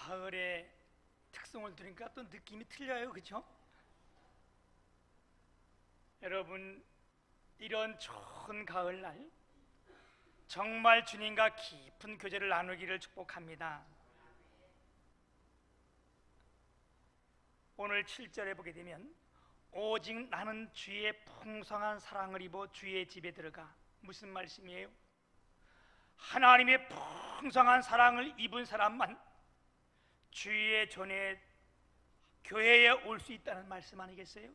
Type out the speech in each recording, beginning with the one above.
가을의 특성을 들으니까 또 느낌이 틀려요, 그렇죠? 여러분, 이런 좋은 가을날 정말 주님과 깊은 교제를 나누기를 축복합니다. 오늘 7절에 보게 되면 오직 나는 주의 풍성한 사랑을 입어 주의 집에 들어가. 무슨 말씀이에요? 하나님의 풍성한 사랑을 입은 사람만 주의 전에 교회에 올 수 있다는 말씀 아니겠어요?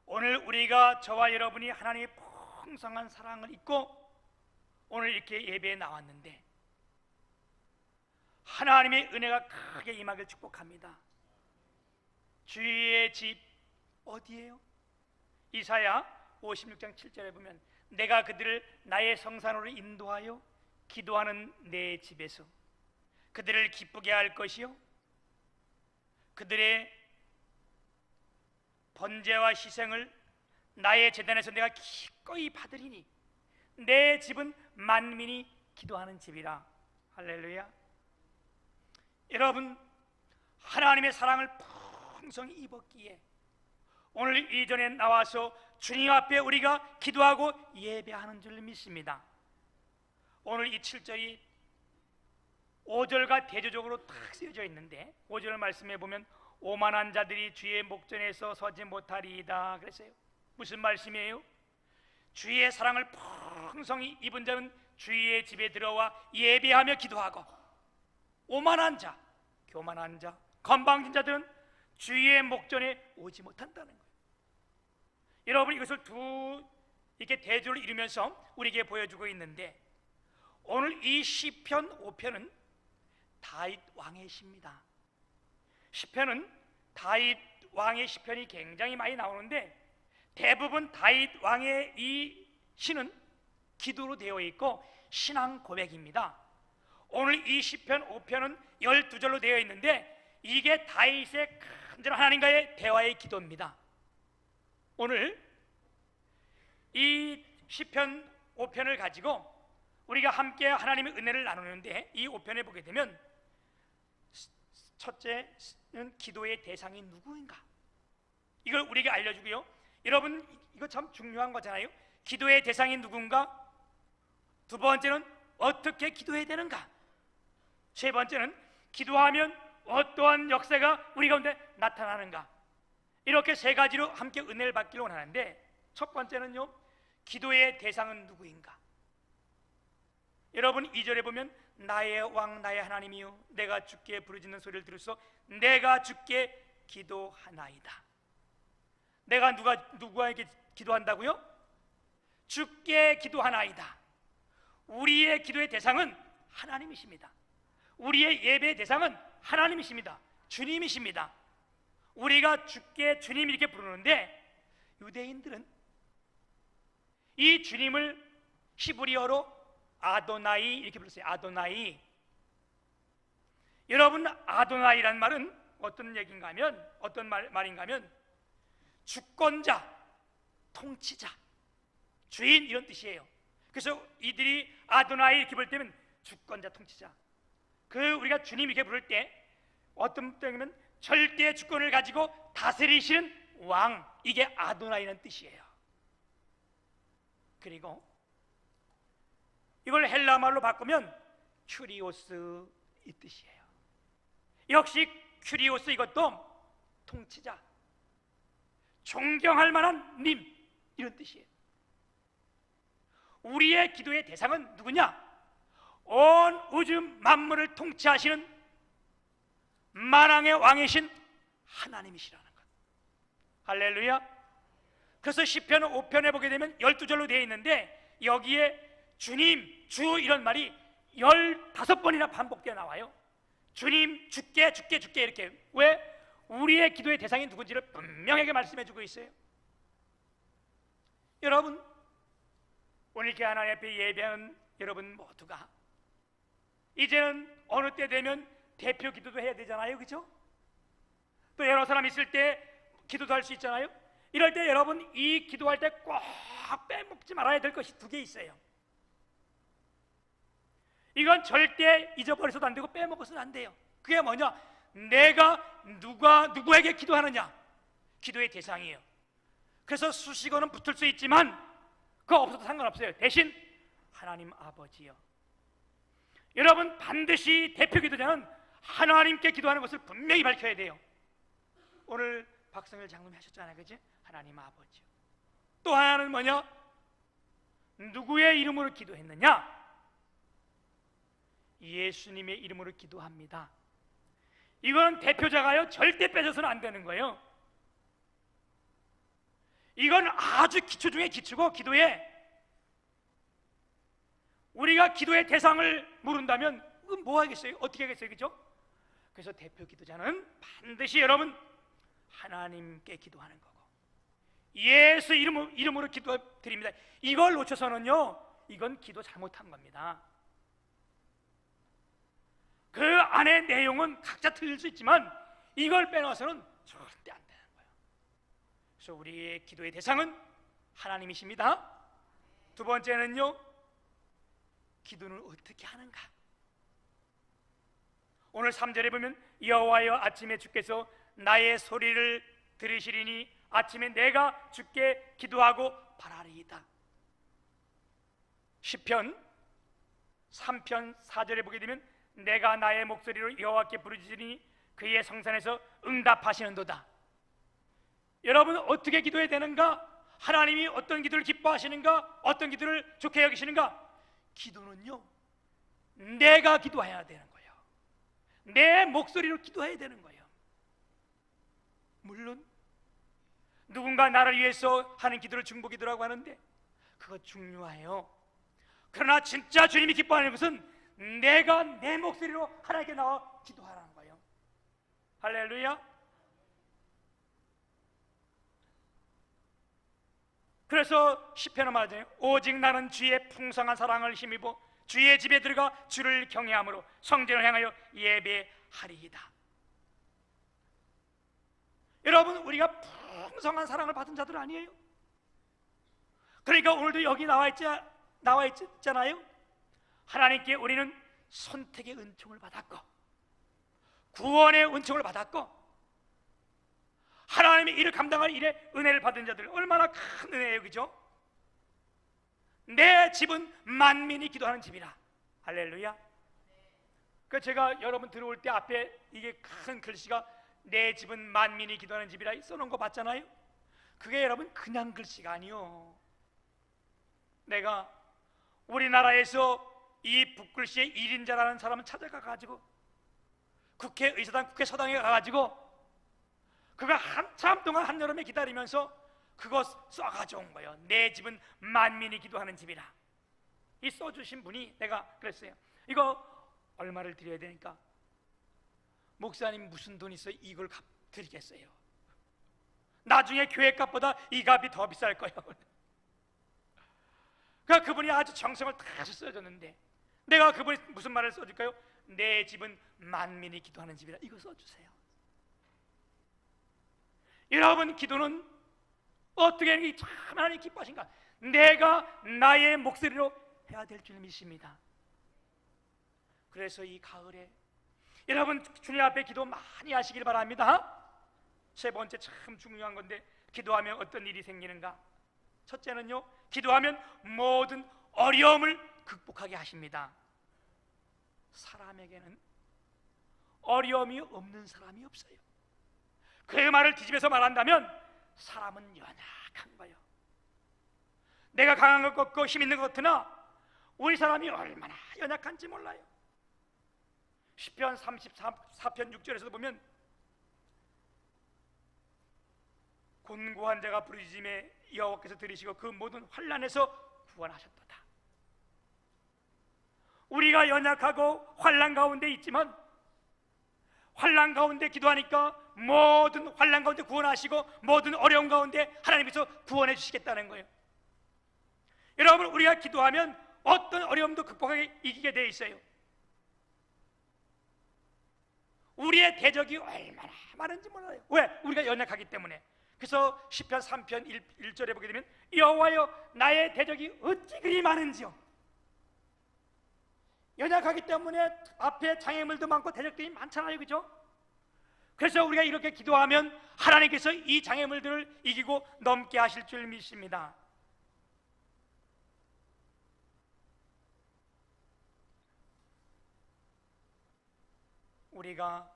오늘 우리가 저와 여러분이 하나님의 풍성한 사랑을 입고 오늘 이렇게 예배에 나왔는데 하나님의 은혜가 크게 임하길 축복합니다. 주의 집 어디예요? 이사야 56장 7절에 보면 내가 그들을 나의 성산으로 인도하여 기도하는 내 집에서 그들을 기쁘게 할 것이요 그들의 번제와 희생을 나의 제단에서 내가 기꺼이 받으리니 내 집은 만민이 기도하는 집이라. 할렐루야. 여러분, 하나님의 사랑을 풍성히 입었기에 오늘 이전에 나와서 주님 앞에 우리가 기도하고 예배하는 줄 믿습니다. 오늘 이 7절이 5절과 대조적으로 딱 쓰여져 있는데 5절 말씀에 보면 오만한 자들이 주의 목전에서 서지 못하리이다 그랬어요. 무슨 말씀이에요? 주의 사랑을 풍성히 입은 자는 주의 집에 들어와 예배하며 기도하고 오만한 자, 교만한 자, 건방진 자들은 주의 목전에 오지 못한다는 거예요. 여러분, 이것을 이렇게 대조를 이루면서 우리에게 보여주고 있는데 오늘 이 시편 5편은 다윗 왕의 시입니다. 시편은 다윗 왕의 시편이 굉장히 많이 나오는데 대부분 다윗 왕의 이 시는 기도로 되어 있고 신앙 고백입니다. 오늘 이 시편 5편은 12절로 되어 있는데 이게 다윗의 간절한 하나님과의 대화의 기도입니다. 오늘 이 시편 5편을 가지고 우리가 함께 하나님의 은혜를 나누는데 이 5편에 보게 되면 첫째는 기도의 대상이 누구인가? 이걸 우리에게 알려주고요. 여러분, 이거 참 중요한 거잖아요. 기도의 대상이 누군가? 두 번째는 어떻게 기도해야 되는가? 세 번째는 기도하면 어떠한 역사가 우리 가운데 나타나는가? 이렇게 세 가지로 함께 은혜를 받기를 원하는데 첫 번째는요, 기도의 대상은 누구인가? 여러분, 2절에 보면 나의 왕 나의 하나님이요 내가 주께 부르짖는 소리를 들으소 내가 주께 기도하나이다. 내가 누구에게 기도한다고요? 주께 기도하나이다. 우리의 기도의 대상은 하나님이십니다. 우리의 예배의 대상은 하나님이십니다. 주님이십니다. 우리가 주께 주님 이렇게 부르는데 유대인들은 이 주님을 히브리어로 아도나이 이렇게 불렀어요. 아도나이. 여러분, 아도나이란 말은 어떤 얘기인가 하면 어떤 말인가 하면 주권자, 통치자, 주인 이런 뜻이에요. 그래서 이들이 아도나이 이렇게 부를 때면 주권자, 통치자. 우리가 주님 이렇게 부를 때 어떤 때면 절대 주권을 가지고 다스리시는 왕, 이게 아도나이라는 뜻이에요. 그리고 이걸 헬라 말로 바꾸면 큐리오스 이 뜻이에요. 역시 큐리오스 이것도 통치자, 존경할 만한 님 이런 뜻이에요. 우리의 기도의 대상은 누구냐? 온 우주 만물을 통치하시는 만왕의 왕이신 하나님이시라는 것. 할렐루야. 그래서 시편 5편에 보게 되면 12절로 되어 있는데 여기에 주님, 주 이런 말이 15번이나 반복되어 나와요. 주님, 주께 이렇게. 왜? 우리의 기도의 대상이 누군지를 분명하게 말씀해주고 있어요. 여러분, 오늘 이렇게 하나님 앞에 예배하는 여러분 모두가 이제는 어느 때 되면 대표 기도도 해야 되잖아요, 그렇죠? 또 여러 사람 있을 때 기도도 할 수 있잖아요. 이럴 때 여러분 이 기도할 때 꼭 빼먹지 말아야 될 것이 두 개 있어요. 이건 절대 잊어버려서도 안 되고 빼먹어서는 안 돼요. 그게 뭐냐? 내가 누구에게 기도하느냐, 기도의 대상이에요. 그래서 수식어는 붙을 수 있지만 그거 없어도 상관없어요. 대신 하나님 아버지요. 여러분, 반드시 대표 기도자는 하나님께 기도하는 것을 분명히 밝혀야 돼요. 오늘 박성일 장로님이 하셨잖아요, 그지? 하나님 아버지요. 또 하나는 뭐냐? 누구의 이름으로 기도했느냐? 예수님의 이름으로 기도합니다. 이건 대표자가요 절대 빼져서는 안 되는 거예요. 이건 아주 기초 중에 기초고, 기도에 우리가 기도의 대상을 모른다면 뭐 하겠어요? 어떻게 하겠어요? 그죠? 그래서 대표 기도자는 반드시 여러분 하나님께 기도하는 거고, 예수 이름으로 기도드립니다. 이걸 놓쳐서는요, 이건 기도 잘못한 겁니다. 그 안에 내용은 각자 틀릴 수 있지만 이걸 빼놓아서는 절대 안 되는 거예요. 그래서 우리의 기도의 대상은 하나님이십니다. 두 번째는요, 기도는 어떻게 하는가? 오늘 3절에 보면 여호와여 아침에 주께서 나의 소리를 들으시리니 아침에 내가 주께 기도하고 바라리이다. 시편 3편 4절에 보게 되면 내가 나의 목소리로 여호와께 부르짖으니 그의 성산에서 응답하시는도다. 여러분, 어떻게 기도해야 되는가? 하나님이 어떤 기도를 기뻐하시는가? 어떤 기도를 좋게 여기시는가? 기도는요, 내가 기도해야 되는 거예요. 내 목소리로 기도해야 되는 거예요. 물론 누군가 나를 위해서 하는 기도를 중보기도라고 하는데 그거 중요해요. 그러나 진짜 주님이 기뻐하는 것은 내가 내 목소리로 하나님께 나와 기도하라는 거예요. 할렐루야. 그래서 시편은 말하잖아요. 오직 나는 주의 풍성한 사랑을 힘입어 주의 집에 들어가 주를 경외함으로 성전을 향하여 예배하리이다. 여러분, 우리가 풍성한 사랑을 받은 자들 아니에요? 그러니까 오늘도 여기 나와 있잖아요. 하나님께 우리는 선택의 은총을 받았고 구원의 은총을 받았고 하나님의 일을 감당할 일에 은혜를 받은 자들, 얼마나 큰 은혜예요, 그죠? 내 집은 만민이 기도하는 집이라. 할렐루야. 그 제가 여러분 들어올 때 앞에 이게 큰 글씨가 내 집은 만민이 기도하는 집이라 써놓은 거 봤잖아요. 그게 여러분 그냥 글씨가 아니요. 내가 우리나라에서 이 붓글씨의 1인자라는 사람을 찾아가 가지고 국회의사당, 국회서당에 가가지고 그가 한참 동안 한여름에 기다리면서 그거 써가져온 거예요. 내 집은 만민이 기도하는 집이라. 이 써주신 분이 내가 그랬어요. 이거 얼마를 드려야 되니까 목사님 무슨 돈 있어 이걸 드리겠어요. 나중에 교회값보다 이 값이 더 비쌀 거예요. 그러니까 그분이 아주 정성을 다해서 써줬는데 내가 그분이 무슨 말을 써줄까요? 내 집은 만민이 기도하는 집이라. 이거 써주세요. 여러분, 기도는 어떻게 하는 게 참 하나님 기뻐하신가? 내가 나의 목소리로 해야 될 줄 믿습니다. 그래서 이 가을에 여러분 주님 앞에 기도 많이 하시길 바랍니다. 세 번째 참 중요한 건데, 기도하면 어떤 일이 생기는가? 첫째는요, 기도하면 모든 어려움을 극복하게 하십니다. 사람에게는 어려움이 없는 사람이 없어요. 그 말을 뒤집어서 말한다면 사람은 연약한 거예요. 내가 강한 것 같고 힘 있는 것 같으나 우리 사람이 얼마나 연약한지 몰라요. 시편 34편 6절에서도 보면 곤고한 자가 부르짖음에 여호와께서 들으시고 그 모든 환난에서 구원하셨도다. 우리가 연약하고 환난 가운데 있지만 환난 가운데 기도하니까 모든 환난 가운데 구원하시고 모든 어려움 가운데 하나님께서 구원해 주시겠다는 거예요. 여러분, 우리가 기도하면 어떤 어려움도 극복하게 이기게 돼 있어요. 우리의 대적이 얼마나 많은지 몰라요. 왜? 우리가 연약하기 때문에. 그래서 시편 3편 1절에 보게 되면 여호와여 나의 대적이 어찌 그리 많은지요. 연약하기 때문에 앞에 장애물도 많고 대적들이 많잖아요, 그죠? 그래서 우리가 이렇게 기도하면 하나님께서 이 장애물들을 이기고 넘게 하실 줄 믿습니다. 우리가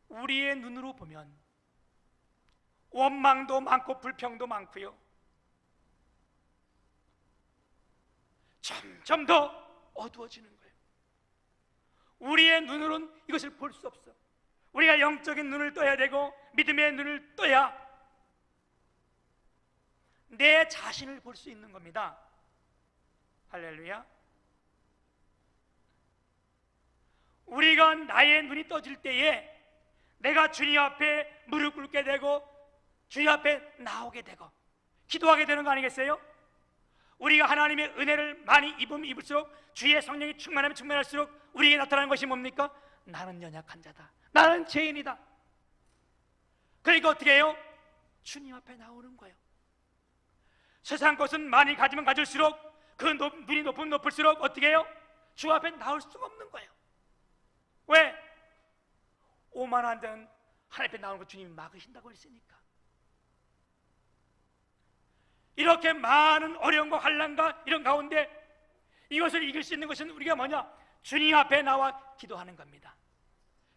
우리의 눈으로 보면 원망도 많고 불평도 많고요, 점점 더 어두워지는 거예요. 우리의 눈으로는 이것을 볼 수 없어. 우리가 영적인 눈을 떠야 되고 믿음의 눈을 떠야 내 자신을 볼 수 있는 겁니다. 할렐루야. 우리가 나의 눈이 떠질 때에 내가 주님 앞에 무릎 꿇게 되고 주님 앞에 나오게 되고 기도하게 되는 거 아니겠어요? 우리가 하나님의 은혜를 많이 입으면 입을수록 주의 성령이 충만하면 충만할수록 우리에게 나타나는 것이 뭡니까? 나는 연약한 자다, 나는 죄인이다. 그러니까 어떻게 해요? 주님 앞에 나오는 거예요. 세상 것은 많이 가지면 가질수록 그 눈이 높으면 높을수록 어떻게 해요? 주 앞에 나올 수가 없는 거예요. 왜? 오만한 자는 하나님 앞에 나오는 거 주님이 막으신다고 했으니까. 이렇게 많은 어려움과 환난과 이런 가운데 이것을 이길 수 있는 것은 우리가 뭐냐? 주님 앞에 나와 기도하는 겁니다.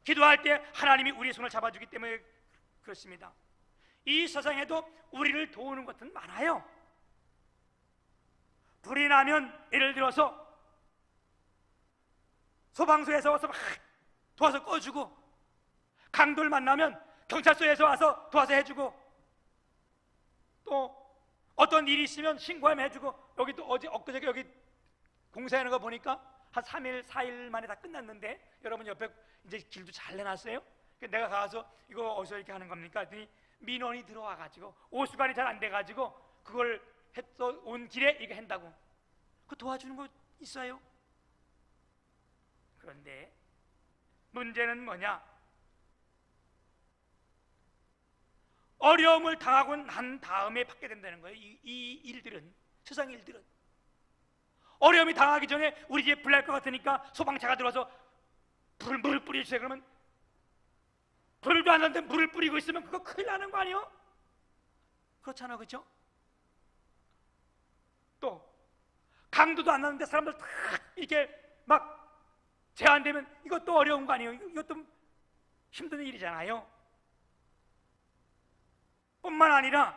기도할 때 하나님이 우리의 손을 잡아주기 때문에 그렇습니다. 이 세상에도 우리를 도우는 것은 많아요. 불이 나면 예를 들어서 소방서에서 와서 막 도와서 꺼주고, 강도를 만나면 경찰서에서 와서 도와서 해주고, 또 어떤 일이 있으면 신고하면 해주고, 여기 또 어제 엊그저께 여기 공사하는 거 보니까 한 3일 4일 만에 다 끝났는데 여러분 옆에 이제 길도 잘 내놨어요. 내가 가서 이거 어디서 이렇게 하는 겁니까? 했더니 민원이 들어와가지고 오수관이 잘 안 돼가지고 그걸 해서 온 길에 이거 한다고. 그 도와주는 거 있어요. 그런데 문제는 뭐냐? 어려움을 당하고 난 다음에 받게 된다는 거예요. 이 일들은, 세상 일들은. 어려움이 당하기 전에 우리 집에 불 날 것 같으니까 소방차가 들어와서 물을 뿌려주세요. 그러면 불도 안 나는데 물을 뿌리고 있으면 그거 큰일 나는 거 아니에요? 그렇잖아, 그렇죠? 또 강도도 안 나는데 사람들 다 이렇게 막 제한되면 이것도 어려운 거 아니에요? 이것도 힘든 일이잖아요. 뿐만 아니라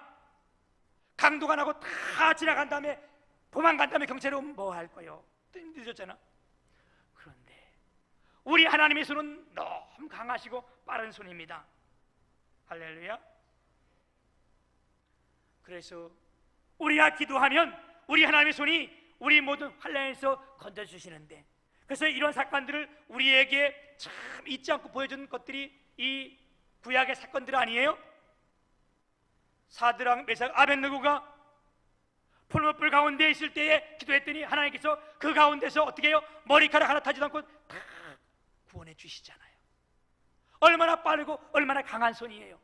강도가 나고 다 지나간 다음에 도망간 다음에 경찰이 오면 뭐 할 거예요? 늦었잖아. 그런데 우리 하나님의 손은 너무 강하시고 빠른 손입니다. 할렐루야. 그래서 우리가 기도하면 우리 하나님의 손이 우리 모든 환난에서 건져주시는데, 그래서 이런 사건들을 우리에게 참 잊지 않고 보여준 것들이 이 구약의 사건들 아니에요? 사드락, 메삭, 아벳느고가 풀무불 가운데 있을 때에 기도했더니 하나님께서 그 가운데서 어떻게 해요? 머리카락 하나 타지도 않고 다 구원해 주시잖아요. 얼마나 빠르고 얼마나 강한 손이에요.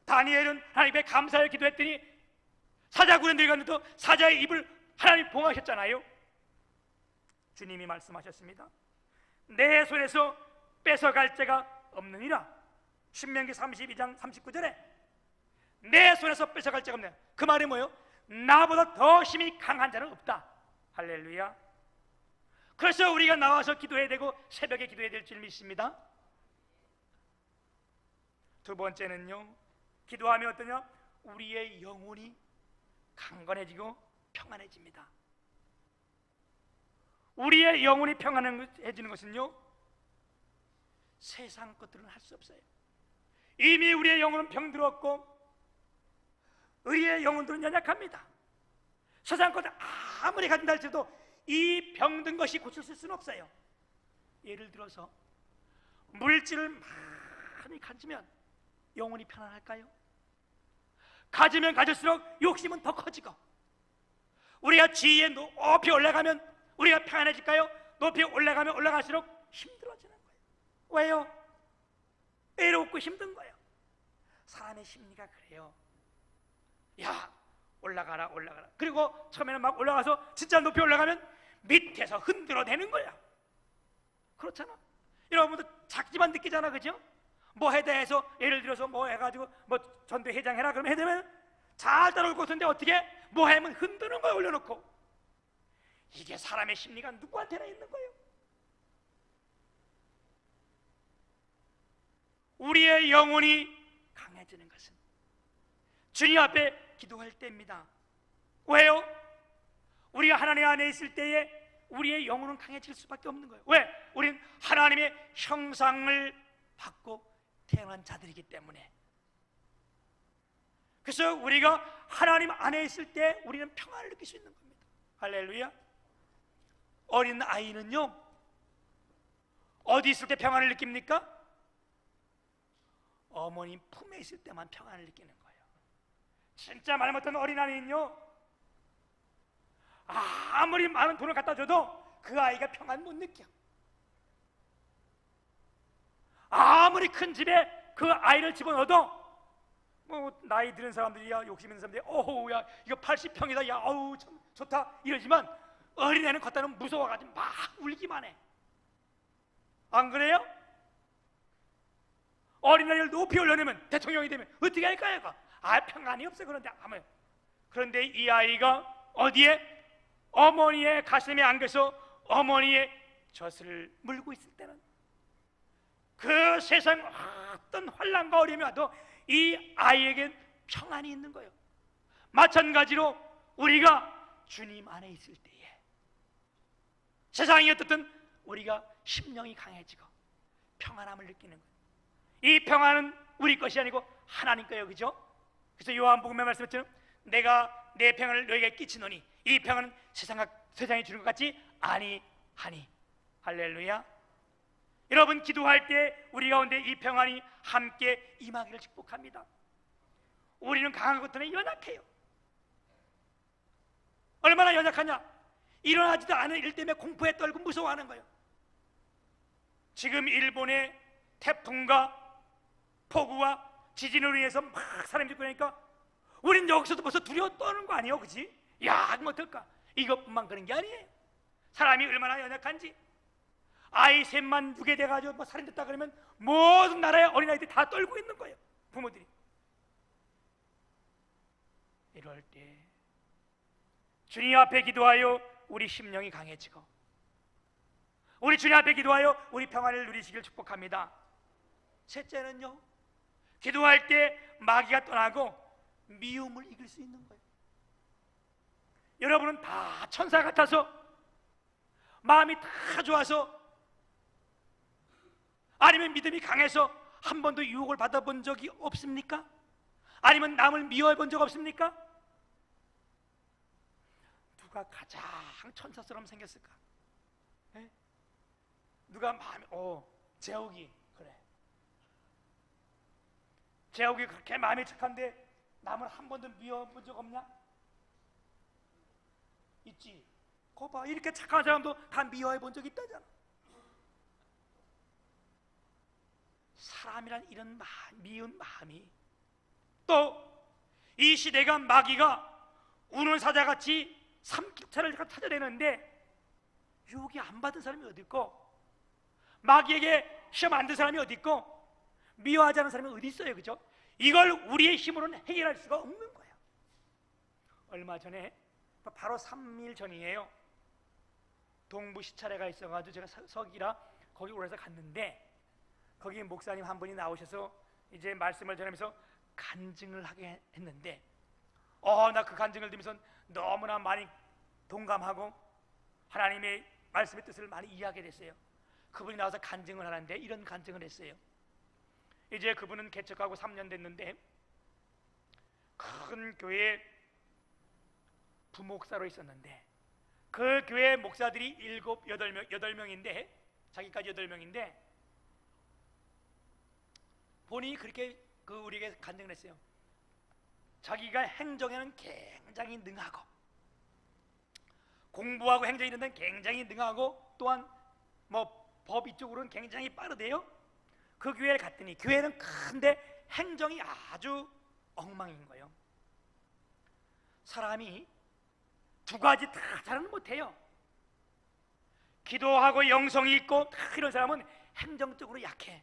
다니엘은 하나님께 감사의 기도했더니 사자굴에 들어갔는데도 사자의 입을 하나님 봉하셨잖아요. 주님이 말씀하셨습니다. 내 손에서 뺏어갈 자가 없느니라. 신명기 32장 39절에 내 손에서 뺏어갈 자가 없느니라. 그 말이 뭐예요? 나보다 더 힘이 강한 자는 없다. 할렐루야. 그래서 우리가 나와서 기도해야 되고 새벽에 기도해야 될 줄 믿습니다. 두 번째는요, 기도하면 어떠냐? 우리의 영혼이 강건해지고 평안해집니다. 우리의 영혼이 평안해지는 것은요, 세상 것들은 할 수 없어요. 이미 우리의 영혼은 병들었고 우리의 영혼들은 연약합니다. 세상 것을 아무리 가진다 할지라도 이 병든 것이 고칠 수는 없어요. 예를 들어서 물질을 많이 가지면 영혼이 편안할까요? 가지면 가질수록 욕심은 더 커지고, 우리가 지위에 높이 올라가면 우리가 평안해질까요? 높이 올라가면 올라갈수록 힘들어지는 거예요. 왜요? 외롭고 힘든 거예요. 사람의 심리가 그래요. 야, 올라가라 올라가라. 그리고 처음에는 막 올라가서 진짜 높이 올라가면 밑에서 흔들어대는 거야. 그렇잖아. 여러분도 작지만 느끼잖아, 그죠? 뭐 해대해서 예를 들어서 뭐 해가지고 뭐 전대회장 해라 그러면 해대면 잘 따라올 것 같은데 어떻게 뭐 하면 흔드는 거야, 올려놓고. 이게 사람의 심리가 누구한테나 있는 거예요. 우리의 영혼이 강해지는 것은 주님 앞에 기도할 때입니다. 왜요? 우리가 하나님 안에 있을 때에 우리의 영혼은 강해질 수밖에 없는 거예요. 왜? 우리는 하나님의 형상을 받고 태어난 자들이기 때문에. 그래서 우리가 하나님 안에 있을 때 우리는 평안을 느낄 수 있는 겁니다. 할렐루야. 어린 아이는요, 어디 있을 때 평안을 느낍니까? 어머니 품에 있을 때만 평안을 느끼는 거예요. 진짜 말 못하는 어린아이는요, 아무리 많은 돈을 갖다 줘도 그 아이가 평안 못 느껴. 아무리 큰 집에 그 아이를 집어넣어도 뭐 나이 드는 사람들이, 야, 욕심 있는 사람들이 어우 야 이거 80평이다, 야 어우 참 좋다 이러지만 어린애는 걷다 놓으면 무서워가지고 막 울기만 해. 안 그래요? 어린아이를 높이 올려내면 대통령이 되면 어떻게 할까요? 평안이 없어. 그런데 아무요. 그런데 이 아이가 어디에? 어머니의 가슴에 안겨서 어머니의 젖을 물고 있을 때는 그 세상 어떤 환난과 어려움이 와도 이 아이에겐 평안이 있는 거예요. 마찬가지로 우리가 주님 안에 있을 때에 세상이 어떻든 우리가 심령이 강해지고 평안함을 느끼는 거예요. 이 평안은 우리 것이 아니고 하나님 거예요, 그죠? 그래서 요한복음에 말씀했죠. 내가 내 평안을 너희에게 끼치노니 이 평안은 세상이 주는 것 같지 아니하니. 할렐루야. 여러분, 기도할 때 우리 가운데 이 평안이 함께 임하기를 축복합니다. 우리는 강한 것 때문에 연약해요. 얼마나 연약하냐? 일어나지도 않은 일 때문에 공포에 떨고 무서워하는 거예요. 지금 일본의 태풍과 폭우와 지진으로 인해서 막 사람이 죽고 나니까 우린 여기서도 벌써 두려워 떠는 거 아니에요, 그치? 야, 그럼 어떨까? 이것뿐만 그런 게 아니에요. 사람이 얼마나 연약한지. 아이 셋만 유게 돼가지고 뭐 살인됐다 그러면 모든 나라의 어린아이들이 다 떨고 있는 거예요, 부모들이. 이럴 때 주님 앞에 기도하여 우리 심령이 강해지고 우리 주님 앞에 기도하여 우리 평안을 누리시길 축복합니다. 셋째는요, 기도할 때 마귀가 떠나고 미움을 이길 수 있는 거예요. 여러분은 다 천사 같아서 마음이 다 좋아서 아니면 믿음이 강해서 한 번도 유혹을 받아본 적이 없습니까? 아니면 남을 미워해 본 적 없습니까? 누가 가장 천사처럼 생겼을까? 에? 누가 마음이 재욱이. 그래, 재욱이 그렇게 마음이 착한데 남을 한 번도 미워해 본 적 없냐? 있지. 거 봐, 이렇게 착한 사람도 다 미워해 본 적 있다잖아. 사람이란 이런 미운 마음이, 또 이 시대가 마귀가 우는 사자같이 삼킬차를 찾아내는데 유혹이 안 받은 사람이 어디 있고, 마귀에게 시험 안 든 사람이 어디 있고, 미워하지 않은 사람이 어디 있어요, 그죠? 이걸 우리의 힘으로는 해결할 수가 없는 거예요. 얼마 전에, 바로 3일 전이에요, 동부 시찰회가 있어가지고 제가 서기라 거기 오래서 갔는데, 거기 목사님 한 분이 나오셔서 이제 말씀을 전하면서 간증을 하게 했는데, 나 그 간증을 들으면서 너무나 많이 동감하고 하나님의 말씀의 뜻을 많이 이해하게 됐어요. 그분이 나와서 간증을 하는데 이런 간증을 했어요. 이제 그분은 개척하고 3년 됐는데 큰 교회 부목사로 있었는데 그 교회 목사들이 8명인데 자기까지 8명인데 본인이 그렇게 우리에게 간증을 했어요. 자기가 행정에는 굉장히 능하고 공부하고 행정에 이런 데는 굉장히 능하고 또한 뭐 법 이쪽으로는 굉장히 빠르대요. 그 교회를 갔더니 교회는 큰데 행정이 아주 엉망인 거예요. 사람이 두 가지 다 잘은 못해요. 기도하고 영성이 있고 이런 사람은 행정적으로 약해.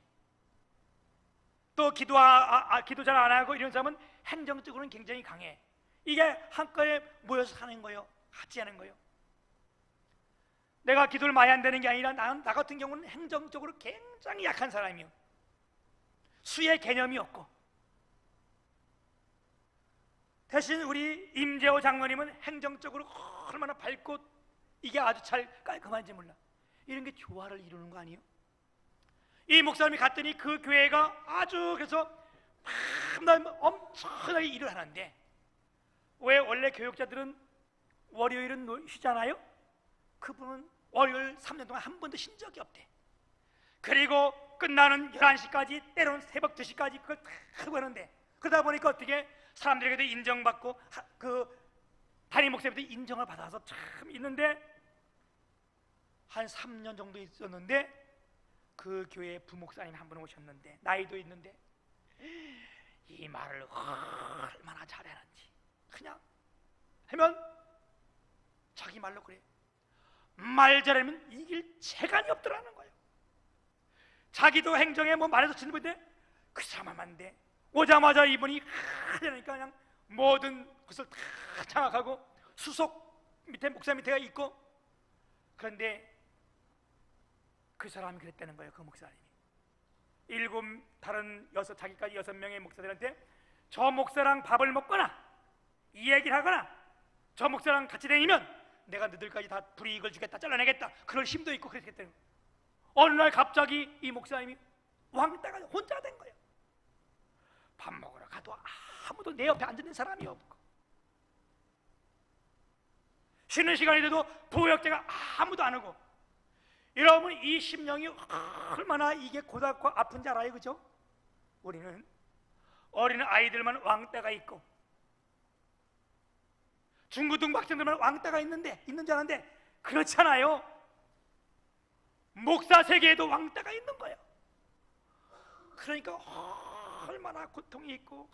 또 기도 잘 안 하고 이런 사람은 행정적으로는 굉장히 강해. 이게 한꺼번에 모여서 사는 거예요. 같이 하는 거예요. 내가 기도를 많이 한다는 게 아니라 나 같은 경우는 행정적으로 굉장히 약한 사람이요. 수의 개념이 없고. 대신 우리 임재호 장로님은 행정적으로 얼마나 밝고 이게 아주 잘 깔끔한지 몰라. 이런 게 조화를 이루는 거 아니에요? 이 목사님이 갔더니 그 교회가 아주 그래서 엄청나게 일을 하는데, 왜 원래 교육자들은 월요일은 쉬잖아요? 그분은 월요일 3년 동안 한 번도 쉰 적이 없대. 그리고 끝나는 11시까지 때로는 새벽 2시까지 그걸 다 하고 하는데, 그러다 보니까 어떻게 사람들에게도 인정받고 그 담임 목사님도 인정을 받아서 참 있는데, 한 3년 정도 있었는데 그 교회 부목사님 한 분 오셨는데, 나이도 있는데 이 말을 얼마나 잘하는지 그냥 하면 자기 말로 그래. 말 잘하면 이길 재간이 없더라는 거예요. 자기도 행정에 뭐 말해서 치는 건데 그 사람만 돼. 오자마자 이분이 하려니까 그냥 모든 것을 다 장악하고 수석 밑에 목사 밑에가 있고. 그런데 그 사람이 그랬다는 거예요. 그 목사님이 자기까지 6명의 목사들한테 저 목사랑 밥을 먹거나 이 얘기를 하거나 저 목사랑 같이 다니면 내가 너희들까지 다 불이익을 주겠다, 잘라내겠다, 그럴 힘도 있고 그랬겠다는 거예요. 어느 날 갑자기 이 목사님이 왕따가 혼자 된 거예요. 밥 먹으러 가도 아무도 내 옆에 앉아있는 사람이 없고, 쉬는 시간이 돼도 부역자가 아무도 안 오고. 여러분, 이 심령이 얼마나 이게 고달고 아픈지 알아요, 그죠? 우리는 어린 아이들만 왕따가 있고 중고등부 학생들만 왕따가 있는 줄 아는데 그렇잖아요. 목사 세계에도 왕따가 있는 거예요. 그러니까 얼마나 고통이 있고,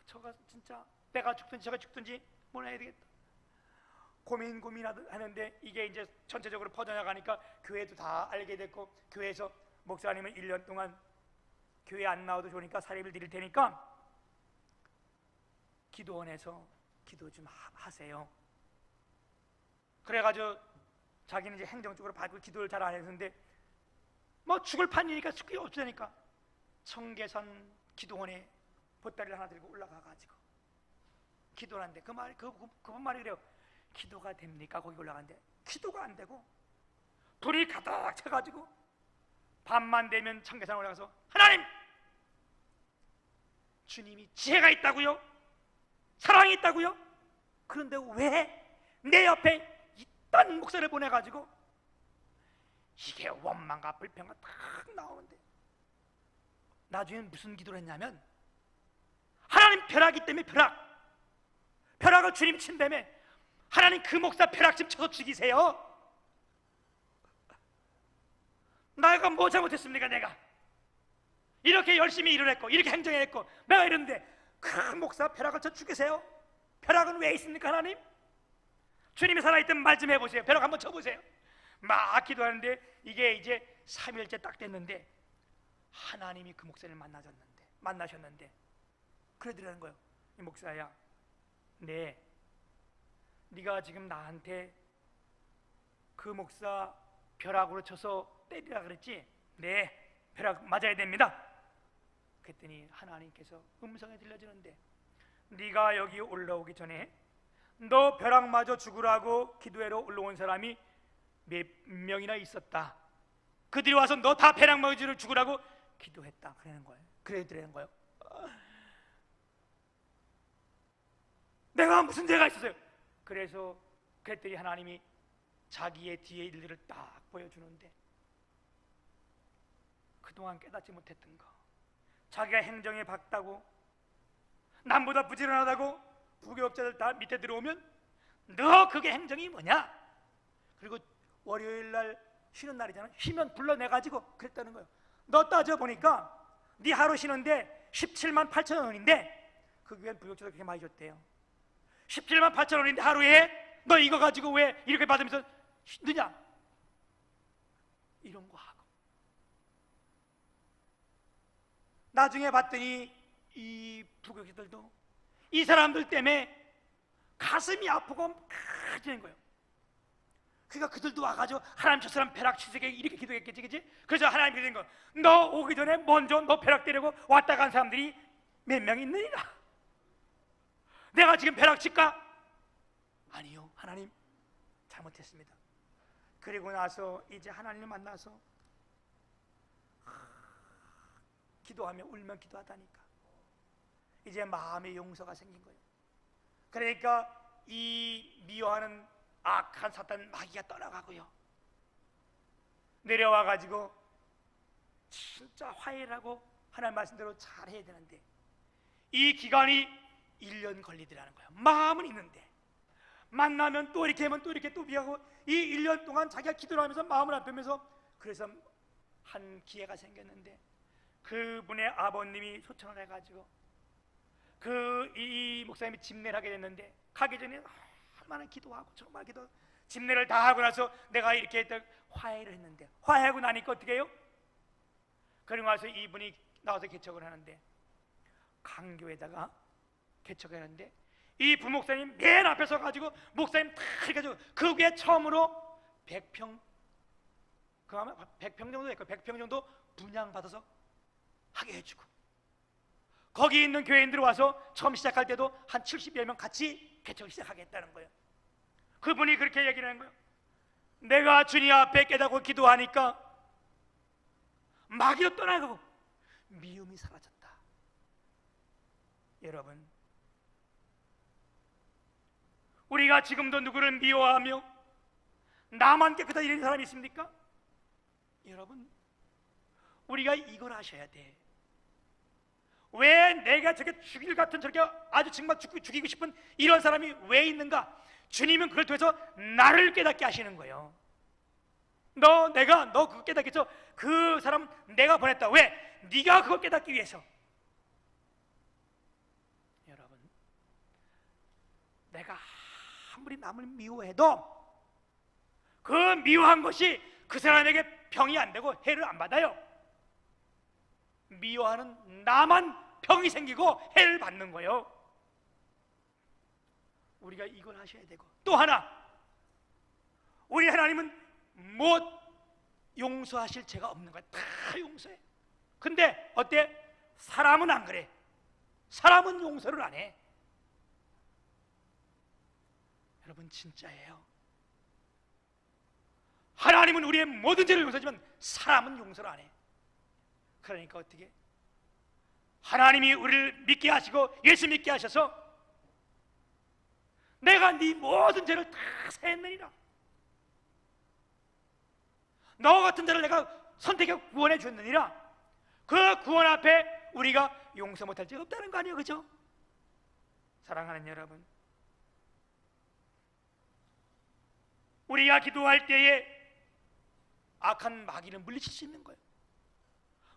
저가 진짜 내가 죽든지 저가 죽든지 뭘 해야 되겠다 고민하는데, 이게 이제 전체적으로 퍼져나가니까 교회도 다 알게 됐고, 교회에서 목사님은 1년 동안 교회 안 나와도 좋으니까 사례를 드릴 테니까 기도원에서 기도 좀 하세요. 그래가지고 자기는 이제 행정적으로 받고 기도를 잘 안 했는데 뭐 죽을 판이니까 숙이 없으니까 청계산 기도원에 보따리를 하나 들고 올라가가지고 기도를 하는데 그분 말이 그래요. 기도가 됩니까? 거기 올라가는데 기도가 안 되고 불이 가득 차가지고 밤만 되면 청계산 올라가서 하나님, 주님이 지혜가 있다고요? 사랑이 있다고요? 그런데 왜 내 옆에 있던 목사를 보내가지고 이게 원망과 불평가 딱 나오는데, 나중에 무슨 기도를 했냐면 하나님 벼락이 때문에 벼락을 주님 친다며 하나님 그 목사 벼락 좀 쳐서 죽이세요. 내가 뭐 잘못했습니까? 내가 이렇게 열심히 일을 했고 이렇게 행정했고 내가 이랬는데 그 목사 벼락을 쳐 죽이세요. 벼락은 왜 있습니까? 하나님, 주님이 살아있던 말 좀 해보세요. 벼락 한번 쳐보세요. 막 기도하는데 이게 이제 3일째 딱 됐는데 하나님이 그 목사를 만나셨는데 그러더라는 거예요. 이 목사야, 네가 지금 나한테 그 목사 벼락으로 쳐서 때리라 그랬지? 네, 벼락 맞아야 됩니다. 그랬더니 하나님께서 음성이 들려주는데, 네가 여기 올라오기 전에 너 벼락 맞아 죽으라고 기도회로 올라온 사람이 몇 명이나 있었다. 그들이 와서 너 다 벼락 맞아 죽으라고 기도했다. 그러는 거예요. 내가 무슨 죄가 있었어요? 그랬더니 하나님이 자기의 뒤에 일들을 딱 보여주는데, 그동안 깨닫지 못했던 거, 자기가 행정에 박다고 남보다 부지런하다고 부교육자들 다 밑에 들어오면 너 그게 행정이 뭐냐? 그리고 월요일 날 쉬는 날이잖아. 쉬면 불러내가지고 그랬다는 거예요. 너 따져보니까 네 하루 쉬는데 17만 8천 원인데 그 교회는 부교육자들 그렇게 많이 줬대요. 17만 8천 원인데 하루에 너 이거 가지고 왜 이렇게 받으면서 쉬느냐? 이런 거 하고. 나중에 봤더니 이 부교시들도 이 사람들 때문에 가슴이 아프고 크지는 거예요. 그러니까 그들도 와가지고 하나님 저 사람 벼락치세게 이렇게 기도했겠지, 그치? 그래서 하나님이 된 거, 너 오기 전에 먼저 너 벼락 때리고 왔다 간 사람들이 몇 명 있느니라. 내가 지금 벼락 칠까? 아니요, 하나님 잘못했습니다. 그리고 나서 이제 하나님을 만나서 기도하며 울면 기도하다니까 이제 마음의 용서가 생긴 거예요. 그러니까 이 미워하는 악한 사탄 마귀가 떠나가고요, 내려와 가지고 진짜 화해를 하고 하나님 말씀대로 잘 해야 되는데 이 기간이 1년 걸리더라는 거예요. 마음은 있는데 만나면 또 이렇게 하면 또 이렇게 또 비하고 이 1년 동안 자기가 기도를 하면서 마음을 아프면서, 그래서 한 기회가 생겼는데 그분의 아버님이 초청을 해가지고 이 목사님이 집례를 하게 됐는데, 가기 전에 얼마나 기도하고 정말 집례를 다 하고 나서 내가 이렇게 화해를 했는데, 화해하고 나니까 어떻게 해요? 그리고 나서 이분이 나와서 개척을 하는데, 강교에다가 개척을 하는데 이 부목사님 맨 앞에 서가지고 목사님 다 해가지고 그게 처음으로 100평, 그 아마 100평 정도 됐고 100평 정도 분양받아서 하게 해주고, 거기 있는 교회인들 와서 처음 시작할 때도 한 70여 명 같이 개척을 시작하겠다는 거예요. 그분이 그렇게 얘기를 하는 거예요. 내가 주님 앞에 깨닫고 기도하니까 마귀도 떠나가고 미움이 사라졌다. 여러분, 우리가 지금도 누구를 미워하며 나만 깨끗하게 이런 사람이 있습니까? 여러분, 우리가 이걸 하셔야 돼. 왜 내가 저렇게 죽일 같은, 저렇게 아주 정말 죽이고 싶은 이런 사람이 왜 있는가? 주님은 그걸 통해서 나를 깨닫게 하시는 거예요. 너 그거 깨닫겠죠? 그 사람 내가 보냈다. 왜? 네가 그걸 깨닫기 위해서. 여러분, 내가 아무리 남을 미워해도 그 미워한 것이 그 사람에게 병이 안 되고 해를 안 받아요. 미워하는 나만 병이 생기고 해를 받는 거예요. 우리가 이걸 하셔야 되고, 또 하나, 우리 하나님은 못 용서하실 죄가 없는 거야. 다 용서해. 근데 어때? 사람은 안 그래. 사람은 용서를 안 해. 여러분, 진짜예요. 하나님은 우리의 모든 죄를 용서하지만 사람은 용서를 안 해. 그러니까 어떻게? 하나님이 우리를 믿게 하시고 예수 믿게 하셔서 내가 네 모든 죄를 다 사했느니라. 너 같은 자를 내가 선택해 구원해 줬느니라. 그 구원 앞에 우리가 용서 못할 죄가 없다는 거 아니에요, 그죠? 사랑하는 여러분, 우리가 기도할 때에 악한 마귀를 물리칠 수 있는 거예요.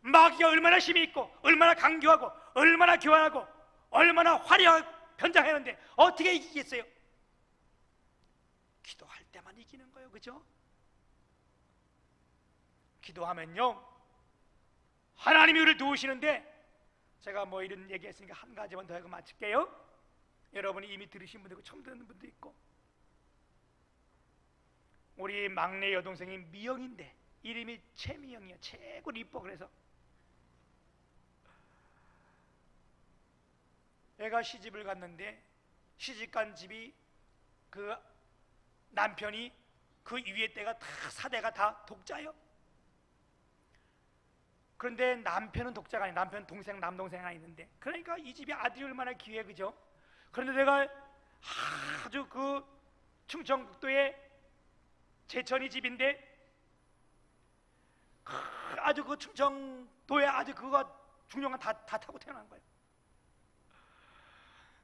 마귀가 얼마나 힘이 있고 얼마나 강교하고 얼마나 교활하고 얼마나 화려하고 변장하는데 어떻게 이기겠어요? 기도할 때만 이기는 거예요, 그죠? 기도하면요, 하나님이 우리를 도우시는데, 제가 뭐 이런 얘기했으니까 한 가지만 더 하고 마칠게요. 여러분이 이미 들으신 분도 있고 처음 듣는 분도 있고, 우리 막내 여동생이 미영인데 이름이 최미영이에요. 최고로 이뻐. 그래서 애가 시집을 갔는데 시집간 집이 그 남편이 그 위에 때가 다 사대가 다 독자예요. 그런데 남편은 독자가 아니에요. 남편 동생 남동생 하나 있는데, 그러니까 이 집이 아들이 얼마나 귀해, 그죠? 그런데 내가 아주 그 충청북도의 제천이 집인데 아주 그 충청도에 아주 그거 중요한 다 타고 태어난 거예요.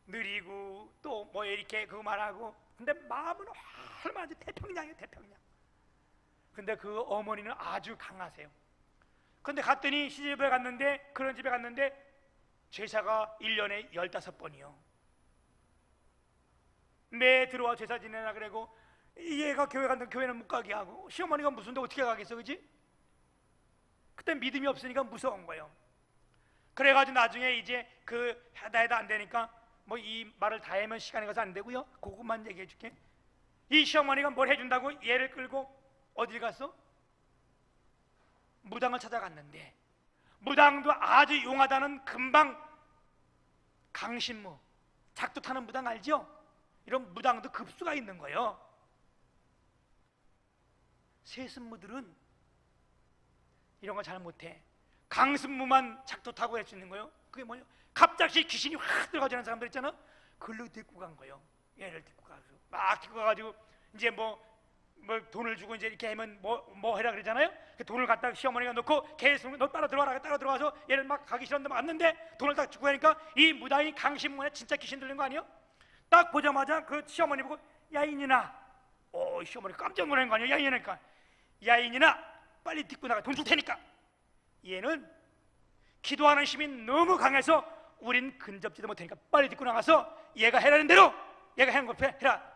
느리고 또 뭐 이렇게 그거 말하고, 근데 마음은 얼마나 태평양이에요, 태평양. 근데 그 어머니는 아주 강하세요. 근데 갔더니 시집에 갔는데, 그런 집에 갔는데 제사가 1년에 15번이요. 매 들어와 제사 지내라 그러고, 얘가 교회 간다면 교회는 못 가게 하고, 시어머니가 무슨데 어떻게 가겠어, 그지? 그때 믿음이 없으니까 무서운 거예요. 그래가지고 나중에 이제 그 해다 안 되니까 뭐 이 말을 다 하면 시간이 가서 안 되고요. 그것만 얘기해 줄게. 이 시어머니가 뭘 해준다고 얘를 끌고 어딜 갔어? 무당을 찾아갔는데, 무당도 아주 용하다는 금방 강신무, 작두 타는 무당 알죠? 이런 무당도 급수가 있는 거예요. 세습무들은 이런 거 잘 못해. 강신무만 작두 타고 할 수 있는 거예요. 그게 뭐냐? 갑자기 귀신이 확 들어가지는 사람들 있잖아. 그걸로 데리고 간 거예요. 얘를 데리고 가서 막 데리고 가가지고 이제 뭐 돈을 주고 이제 이렇게 하면 뭐 해라 그러잖아요. 그 돈을 갖다 시어머니가 놓고 계속 너 따라 들어와라, 따라 들어와서 얘를 막 가기 싫었는데 왔는데 돈을 딱 주고 하니까 이 무당이 강신무에 진짜 귀신 들린 거 아니에요? 딱 보자마자 그 시어머니 보고 야 이년아, 시어머니 깜짝 놀란 거 아니에요? 야 이년아, 야 이년아, 빨리 딛고 나가, 돈 줄 테니까. 얘는 기도하는 힘이 너무 강해서 우린 근접지도 못하니까 빨리 딛고 나가서 얘가 해라는 대로 얘가 하는 거 해라.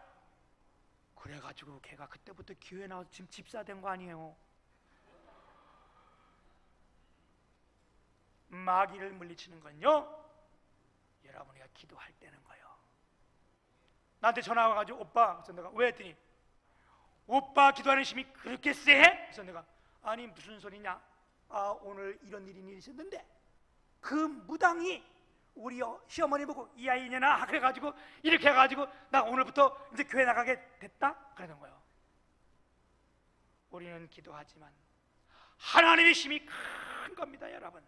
그래가지고 걔가 그때부터 교회 나와서 지금 집사된 거 아니에요. 마귀를 물리치는 건요, 여러분이가 기도할 때는 거예요. 나한테 전화 와가지고 오빠, 그래서 내가 왜 했더니 오빠 기도하는 힘이 그렇게 쎄해? 그래서 내가 아니 무슨 소리냐, 오늘 이런 일이 있었는데 그 무당이 우리 시어머니 보고 이 아이냐나 그래가지고 이렇게 해가지고 나 오늘부터 이제 교회 나가게 됐다 그러는 거예요. 우리는 기도하지만 하나님의 힘이 큰 겁니다, 여러분.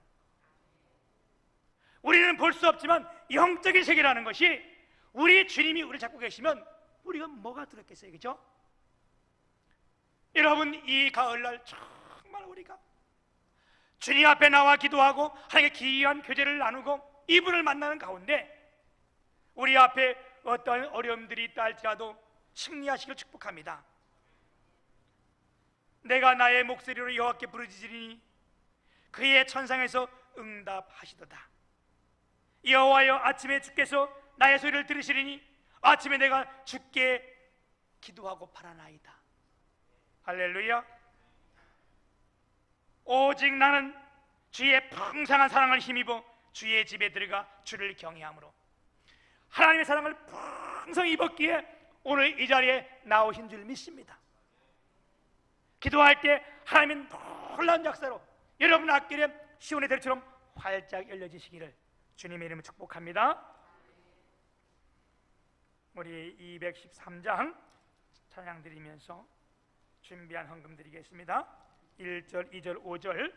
우리는 볼 수 없지만 영적인 세계라는 것이, 우리 주님이 우리를 잡고 계시면 우리가 뭐가 들었겠어요, 그죠? 여러분, 이 가을날 정말 우리가 주님 앞에 나와 기도하고 하나님께 귀한 교제를 나누고 이분을 만나는 가운데 우리 앞에 어떤 어려움들이 있다 할지라도 승리하시길 축복합니다. 내가 나의 목소리로 여호와께 부르짖으리니 그의 천상에서 응답하시도다. 여호와여, 아침에 주께서 나의 소리를 들으시리니 아침에 내가 주께 기도하고 바라나이다. 할렐루야. 오직 나는 주의 풍성한 사랑을 힘입어 주의 집에 들어가 주를 경외함으로 하나님의 사랑을 풍성히 입었기에 오늘 이 자리에 나오신 줄 믿습니다. 기도할 때 하나님은 놀라운 역사로 여러분 앞길에 시온의 대로처럼 활짝 열려지시기를 주님의 이름으로 축복합니다. 우리 213장 찬양 드리면서 준비한 헌금 드리겠습니다. 1절, 2절, 5절